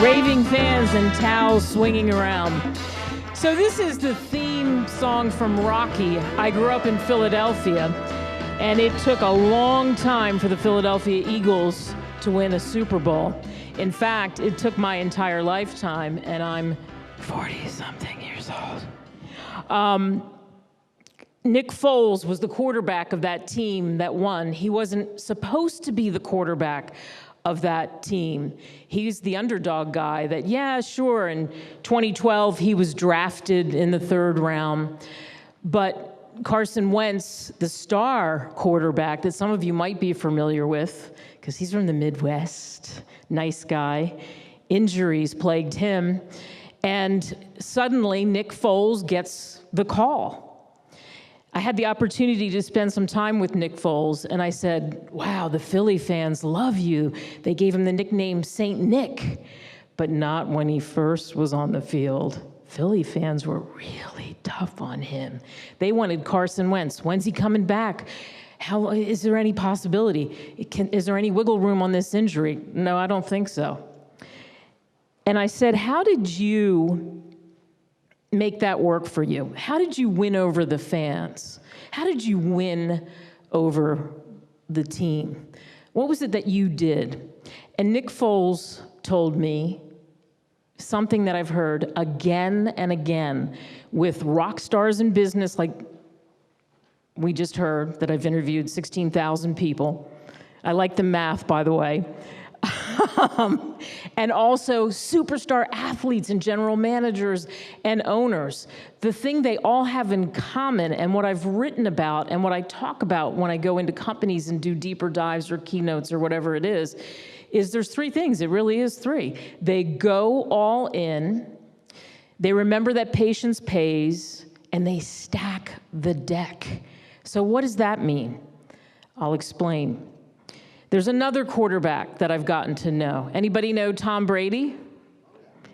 raving fans and towels swinging around. So this is the theme song from Rocky. I grew up in Philadelphia, and it took a long time for the Philadelphia Eagles to win a Super Bowl. In fact, it took my entire lifetime, and I'm 40-something years old. Nick Foles was the quarterback of that team that won. He wasn't supposed to be the quarterback of that team. He's the underdog guy that, yeah, sure, in 2012, he was drafted in the 3rd round. But Carson Wentz, the star quarterback that some of you might be familiar with, because he's from the Midwest, nice guy, injuries plagued him. And suddenly, Nick Foles gets the call. I had the opportunity to spend some time with Nick Foles, and I said, wow, the Philly fans love you. They gave him the nickname Saint Nick, but not when he first was on the field. Philly fans were really tough on him. They wanted Carson Wentz. When's he coming back? How, is there any possibility? Is there any wiggle room on this injury? No, I don't think so. And I said, how did you make that work for you? How did you win over the fans? How did you win over the team? What was it that you did? And Nick Foles told me something that I've heard again and again with rock stars in business, like we just heard that I've interviewed 16,000 people. I like the math, by the way. And also superstar athletes and general managers and owners. The thing they all have in common, and what I've written about and what I talk about when I go into companies and do deeper dives or keynotes or whatever it is there's 3 things. It really is 3. They go all in, they remember that patience pays, and they stack the deck. So what does that mean? I'll explain. There's another quarterback that I've gotten to know. Anybody know Tom Brady?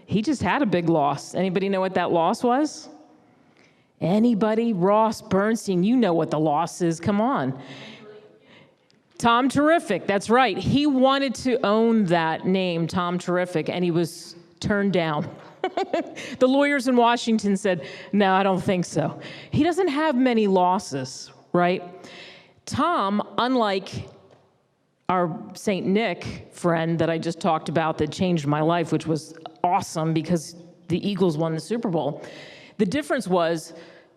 He just had a big loss. Anybody know what that loss was? Anybody? Ross Bernstein, you know what the loss is. Come on. Tom Terrific, that's right. He wanted to own that name, Tom Terrific, and he was turned down. The lawyers in Washington said, no, I don't think so. He doesn't have many losses, right? Tom, unlike our St. Nick friend that I just talked about that changed my life, which was awesome because the Eagles won the Super Bowl. The difference was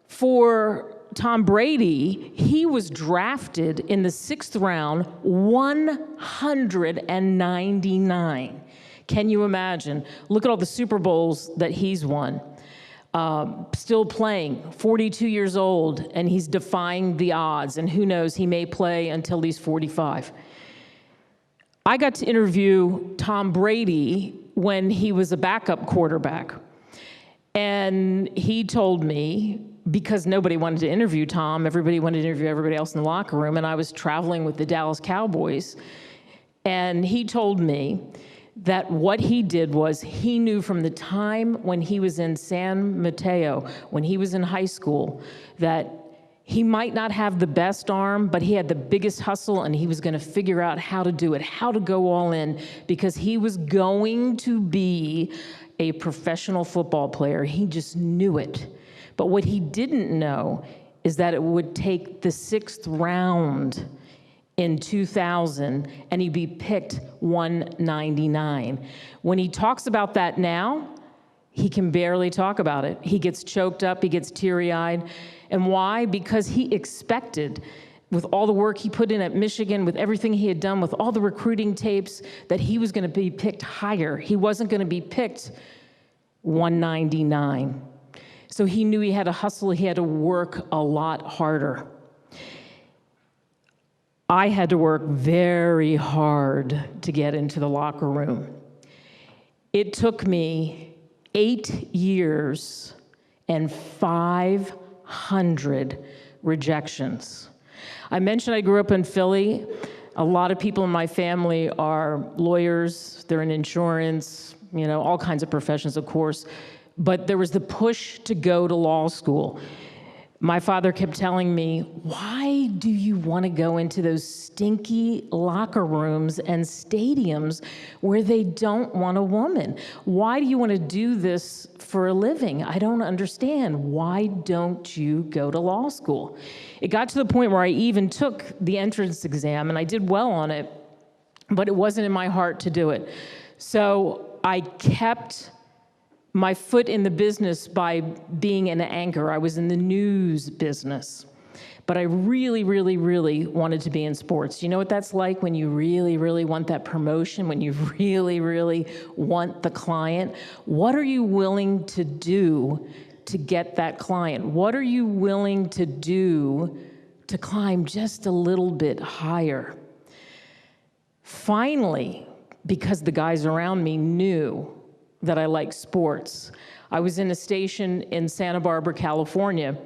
for Tom Brady, he was drafted in the 6th round, 199. Can you imagine? Look at all the Super Bowls that he's won. Still playing, 42 years old, and he's defying the odds, and who knows, he may play until he's 45. I got to interview Tom Brady when he was a backup quarterback. And he told me, because nobody wanted to interview Tom, everybody wanted to interview everybody else in the locker room, and I was traveling with the Dallas Cowboys, and he told me that what he did was he knew from the time when he was in San Mateo, when he was in high school, that he might not have the best arm, but he had the biggest hustle, and he was going to figure out how to do it, how to go all in, because he was going to be a professional football player. He just knew it. But what he didn't know is that it would take the 6th round in 2000, and he'd be picked 199. When he talks about that now, he can barely talk about it. He gets choked up, he gets teary-eyed. And why? Because he expected, with all the work he put in at Michigan, with everything he had done, with all the recruiting tapes, that he was going to be picked higher. He wasn't going to be picked 199. So he knew he had to hustle, he had to work a lot harder. I had to work very hard to get into the locker room. It took me 8 years and 500 rejections. I mentioned I grew up in Philly. A lot of people in my family are lawyers, they're in insurance, you know, all kinds of professions, of course. But there was the push to go to law school. My father kept telling me, why do you want to go into those stinky locker rooms and stadiums where they don't want a woman? Why do you want to do this for a living? I don't understand. Why don't you go to law school? It got to the point where I even took the entrance exam, and I did well on it, but it wasn't in my heart to do it. So I kept my foot in the business by being an anchor. I was in the news business. But I really, really, really wanted to be in sports. You know what that's like when you really, really want that promotion, when you really, really want the client? What are you willing to do to get that client? What are you willing to do to climb just a little bit higher? Finally, because the guys around me knew that I like sports. I was in a station in Santa Barbara, California,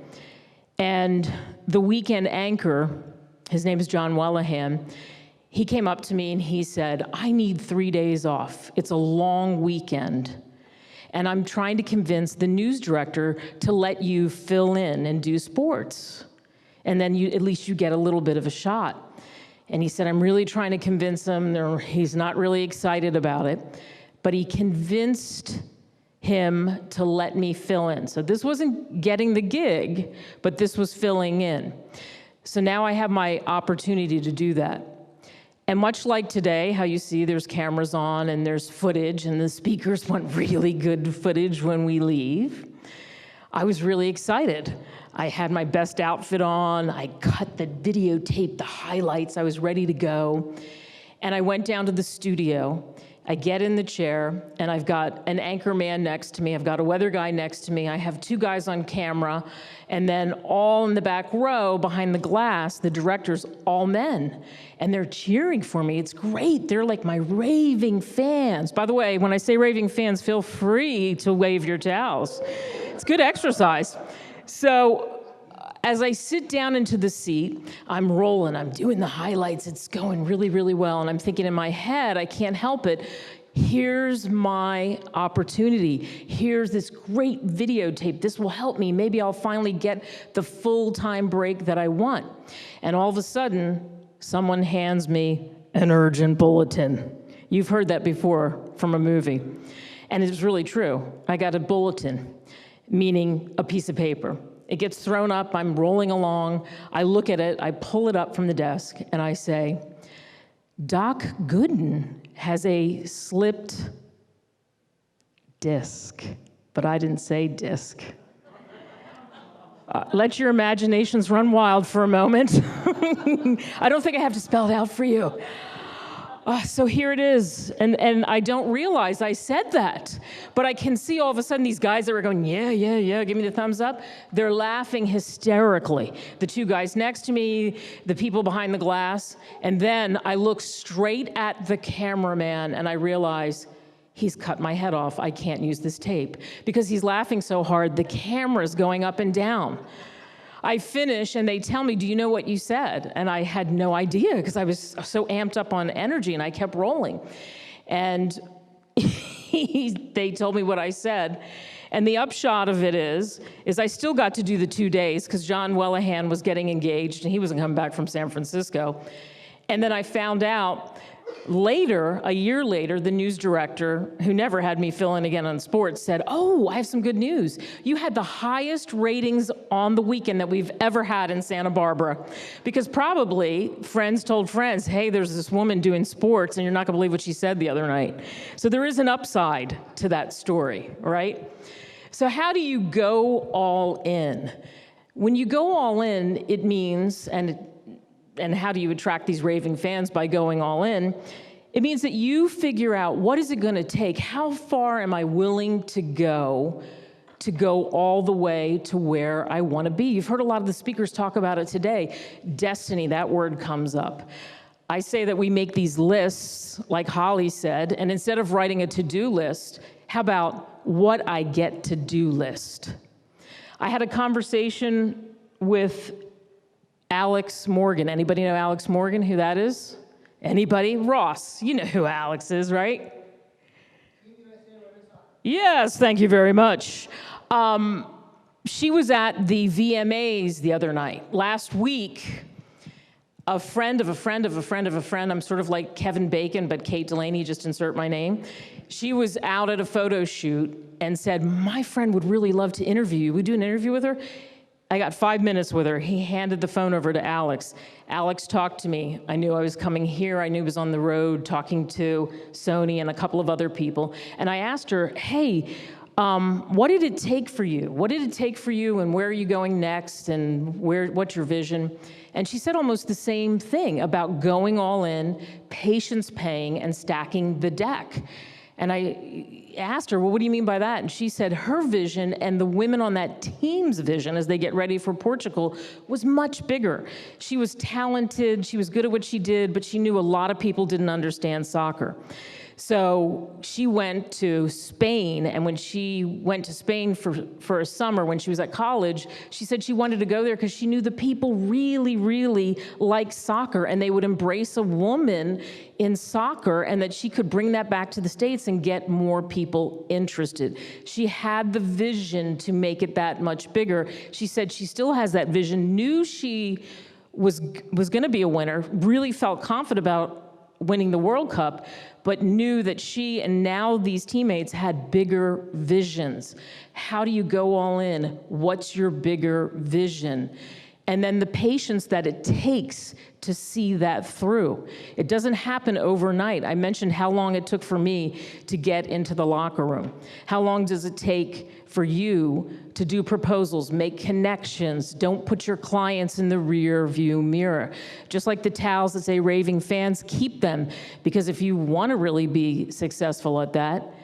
and the weekend anchor, his name is John Wellahan, he came up to me and he said, I need 3 days off. It's a long weekend, and I'm trying to convince the news director to let you fill in and do sports. And then at least you get a little bit of a shot. And he said, I'm really trying to convince him. He's not really excited about it. But he convinced him to let me fill in. So this wasn't getting the gig, but this was filling in. So now I have my opportunity to do that. And much like today, how you see there's cameras on and there's footage and the speakers want really good footage when we leave, I was really excited. I had my best outfit on, I cut the videotape, the highlights, I was ready to go. And I went down to the studio. I get in the chair, and I've got an anchor man next to me. I've got a weather guy next to me. I have 2 guys on camera, and then all in the back row behind the glass, the directors, all men. And they're cheering for me. It's great. They're like my raving fans. By the way, when I say raving fans, feel free to wave your towels. It's good exercise. So as I sit down into the seat, I'm rolling, I'm doing the highlights, it's going really, really well, and I'm thinking in my head, I can't help it, here's my opportunity. Here's this great videotape. This will help me. Maybe I'll finally get the full-time break that I want. And all of a sudden, someone hands me an urgent bulletin. You've heard that before from a movie. And it's really true. I got a bulletin, meaning a piece of paper. It gets thrown up, I'm rolling along, I look at it, I pull it up from the desk, and I say, Doc Gooden has a slipped disc, but I didn't say disc. Let your imaginations run wild for a moment. I don't think I have to spell it out for you. So here it is, and I don't realize I said that, but I can see all of a sudden these guys that were going, yeah, yeah, yeah, give me the thumbs up, they're laughing hysterically. The 2 guys next to me, the people behind the glass, and then I look straight at the cameraman and I realize he's cut my head off. I can't use this tape because he's laughing so hard, the camera's going up and down. I finish and they tell me, do you know what you said? And I had no idea because I was so amped up on energy and I kept rolling. And they told me what I said. And the upshot of it is I still got to do the 2 days because John Wellahan was getting engaged and he wasn't coming back from San Francisco. And then I found out later, a year later, the news director, who never had me fill in again on sports, said, oh, I have some good news. You had the highest ratings on the weekend that we've ever had in Santa Barbara. Because probably friends told friends, hey, there's this woman doing sports, and you're not going to believe what she said the other night. So there is an upside to that story, right? So how do you go all in? When you go all in, it means, and how do you attract these raving fans by going all in? It means that you figure out, what is it going to take? How far am I willing to go all the way to where I want to be? You've heard a lot of the speakers talk about it today. Destiny, that word comes up. I say that we make these lists, like Holly said, and instead of writing a to-do list, how about what I get to do list? I had a conversation with Alex Morgan. Anybody know Alex Morgan, who that is? Anybody? Ross, you know who Alex is, right? Yes, thank you very much. She was at the VMAs the other night. Last week, a friend of a friend of a friend of a friend, I'm sort of like Kevin Bacon, but Kate Delaney, just insert my name. She was out at a photo shoot and said, my friend would really love to interview you. Would you do an interview with her? I got 5 minutes with her. He handed the phone over to Alex. Alex talked to me. I knew I was coming here. I knew he was on the road talking to Sony and a couple of other people. And I asked her, hey, what did it take for you? What did it take for you, and where are you going next, and what's your vision? And she said almost the same thing about going all in, patience paying, and stacking the deck. And I asked her, well, what do you mean by that? And she said her vision and the women on that team's vision as they get ready for Portugal was much bigger. She was talented, she was good at what she did, but she knew a lot of people didn't understand soccer. So she went to Spain, and when she went to Spain for a summer when she was at college, she said she wanted to go there because she knew the people really, really liked soccer, and they would embrace a woman in soccer, and that she could bring that back to the States and get more people interested. She had the vision to make it that much bigger. She said she still has that vision, knew she was going to be a winner, really felt confident about winning the World Cup, but knew that she and now these teammates had bigger visions. How do you go all in? What's your bigger vision? And then the patience that it takes to see that through. It doesn't happen overnight. I mentioned how long it took for me to get into the locker room. How long does it take for you to do proposals, make connections, don't put your clients in the rear view mirror? Just like the towels that say raving fans, keep them, because if you want to really be successful at that,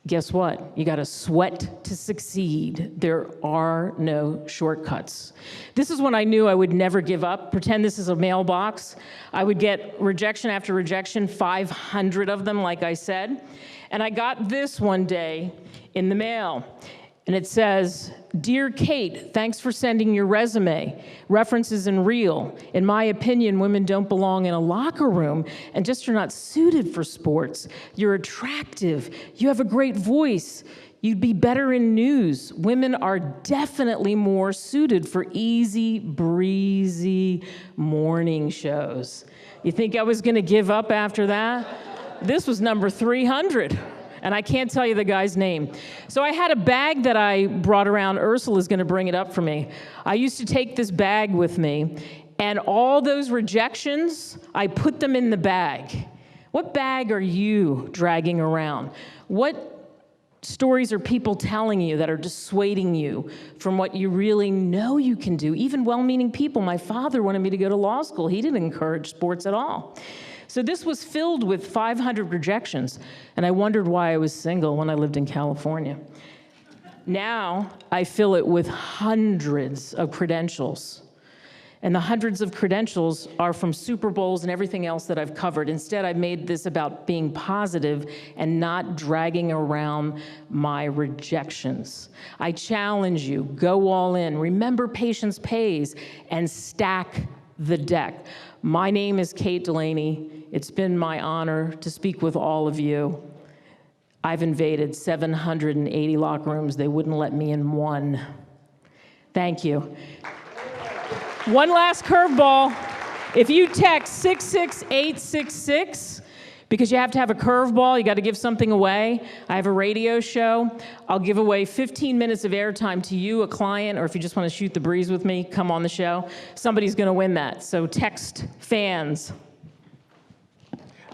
guess what? You got to sweat to succeed. There are no shortcuts. This is when I knew I would never give up. Pretend this is a mailbox. I would get rejection after rejection, 500 of them, like I said. And I got this one day in the mail. And it says, Dear Kate, thanks for sending your resume. References and real. In my opinion, women don't belong in a locker room and just are not suited for sports. You're attractive. You have a great voice. You'd be better in news. Women are definitely more suited for easy, breezy morning shows. You think I was going to give up after that? This was number 300. And I can't tell you the guy's name. So I had a bag that I brought around. Ursula's going to bring it up for me. I used to take this bag with me, and all those rejections, I put them in the bag. What bag are you dragging around? What stories are people telling you that are dissuading you from what you really know you can do? Even well-meaning people. My father wanted me to go to law school. He didn't encourage sports at all. So this was filled with 500 rejections, and I wondered why I was single when I lived in California. Now I fill it with hundreds of credentials, and the hundreds of credentials are from Super Bowls and everything else that I've covered. Instead, I've made this about being positive and not dragging around my rejections. I challenge you, go all in. Remember, patience pays, and stack the deck. My name is Kate Delaney. It's been my honor to speak with all of you. I've invaded 780 locker rooms. They wouldn't let me in one. Thank you. One last curveball. If you text 66866, because you have to have a curveball, you got to give something away. I have a radio show. I'll give away 15 minutes of airtime to you, a client, or if you just want to shoot the breeze with me, come on the show. Somebody's going to win that. So text fans.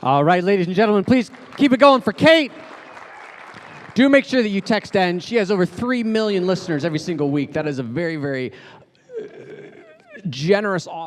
All right, ladies and gentlemen, please keep it going for Kate. Do make sure that you text in. She has over 3 million listeners every single week. That is a very, very generous offer.